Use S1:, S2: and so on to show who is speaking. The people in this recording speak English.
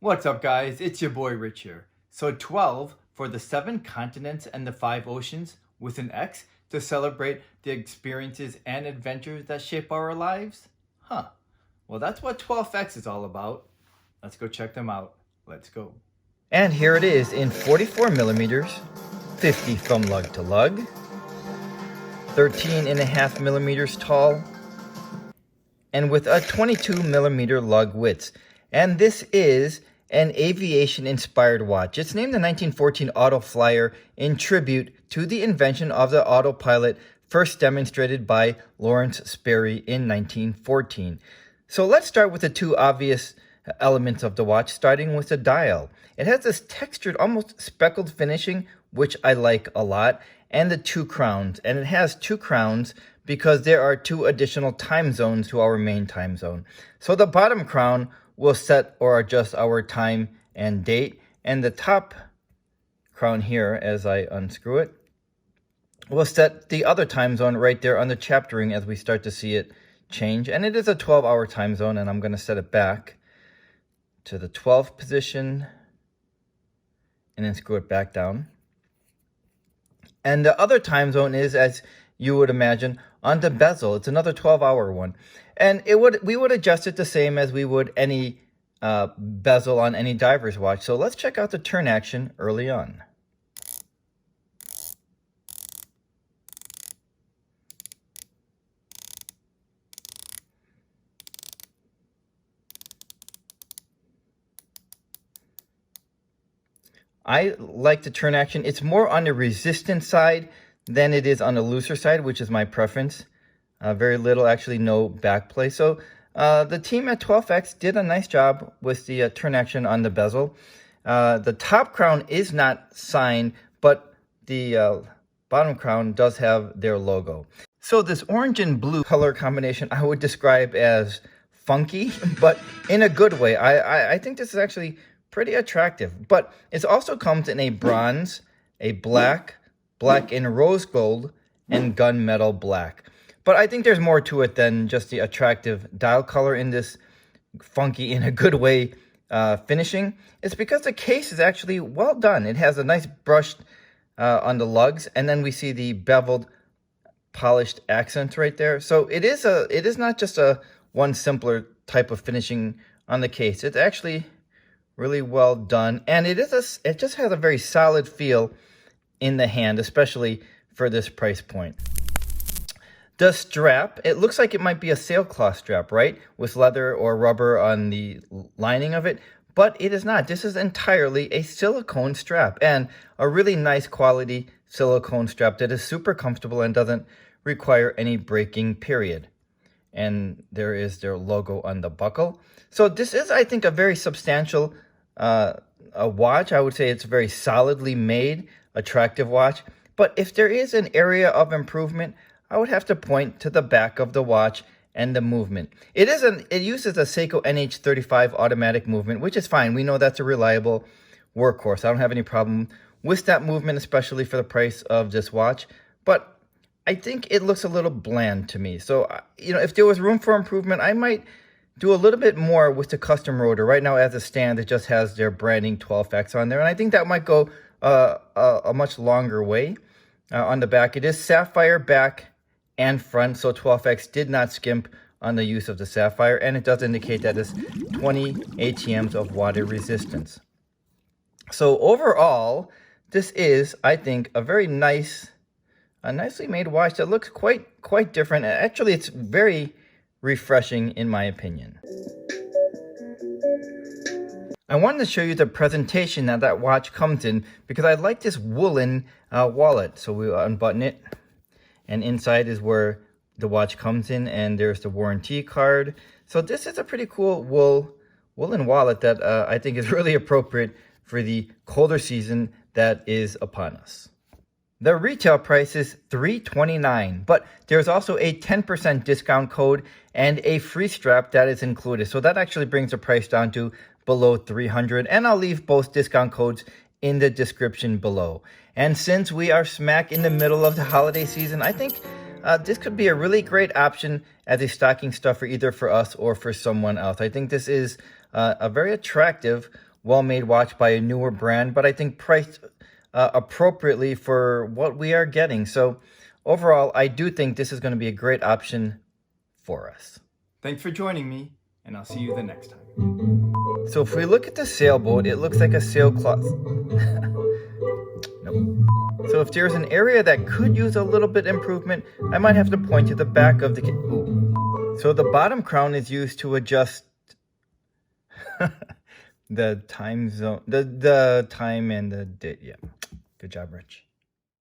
S1: What's up, guys? It's your boy Rich here. So 12 for the 7 continents and the 5 oceans with an X to celebrate the experiences and adventures that shape our lives? Huh. Well, that's what Twelf-X is all about. Let's go check them out. Let's go. And here it is in 44 millimeters, 50 from lug to lug, 13.5 millimeters tall, and with a 22 millimeter lug width. And this is an aviation-inspired watch. It's named the 1914 Auto Flyer in tribute to the invention of the autopilot first demonstrated by Lawrence Sperry in 1914. So let's start with the two obvious elements of the watch, starting with the dial. It has this textured, almost speckled finishing, which I like a lot, and the 2 crowns. And it has 2 crowns because there are 2 additional time zones to our main time zone. So the bottom crown will set or adjust our time and date, and the top crown here, as I unscrew it, will set the other time zone right there on the chaptering as we start to see it change. And it is a 12-hour time zone, and I'm going to set it back to the 12th position and then screw it back down. And the other time zone is, as you would imagine, on the bezel. It's another 12-hour one. And we would adjust it the same as we would any bezel on any diver's watch. So let's check out the turn action early on. I like the turn action. It's more on the resistance side than it is on the looser side, which is my preference. Very little, actually no back play. So the team at Twelf-X did a nice job with the turn action on the bezel. The top crown is not signed, but the bottom crown does have their logo. So this orange and blue color combination I would describe as funky, but in a good way. I think this is actually pretty attractive, but it also comes in a bronze, a black and rose gold, and gunmetal black. But I think there's more to it than just the attractive dial color in this funky, in a good way, finishing. It's because the case is actually well done. It has a nice brushed on the lugs, and then we see the beveled, polished accents right there. So it is not just a one simpler type of finishing on the case. It's actually really well done, and it just has a very solid feel in the hand, especially for this price point. The strap, it looks like it might be a sailcloth strap, right? With leather or rubber on the lining of it, but it is not. This is entirely a silicone strap, and a really nice quality silicone strap that is super comfortable and doesn't require any breaking, period. And there is their logo on the buckle. So this is, I think, a very substantial a watch. I would say it's a very solidly made, attractive watch. But if there is an area of improvement, I would have to point to the back of the watch and the movement. It uses a Seiko NH35 automatic movement, which is fine. We know that's a reliable workhorse. I don't have any problem with that movement, especially for the price of this watch. But I think it looks a little bland to me. So, if there was room for improvement, I might do a little bit more with the custom rotor. Right now, as a stand, it just has their branding Twelf-X on there, and I think that might go a much longer way. On the back, it is sapphire back and front, so Twelf-X did not skimp on the use of the sapphire, and it does indicate that it's 20 ATMs of water resistance. So overall, this is, I think, a very nicely made watch that looks quite different. Actually, it's very refreshing in my opinion. I wanted to show you the presentation that watch comes in because I like this woolen wallet. So we unbutton it, and inside is where the watch comes in, and there's the warranty card. So this is a pretty cool woolen wallet that I think is really appropriate for the colder season that is upon us. The retail price is $329, but there's also a 10% discount code and a free strap that is included. So that actually brings the price down to below $300, and I'll leave both discount codes in the description below. And since we are smack in the middle of the holiday season, I think this could be a really great option as a stocking stuffer, either for us or for someone else. I think this is a very attractive well-made watch by a newer brand, but I think priced appropriately for what we are getting. So overall, I do think this is going to be a great option for us. Thanks for joining me, and I'll see you the next time. So if we look at the sailboat, it looks like a sailcloth. Nope. So if there's an area that could use a little bit improvement, I might have to point to the back of the... Ooh. So the bottom crown is used to adjust the time zone, the time and the date. Yeah. Good job, Rich.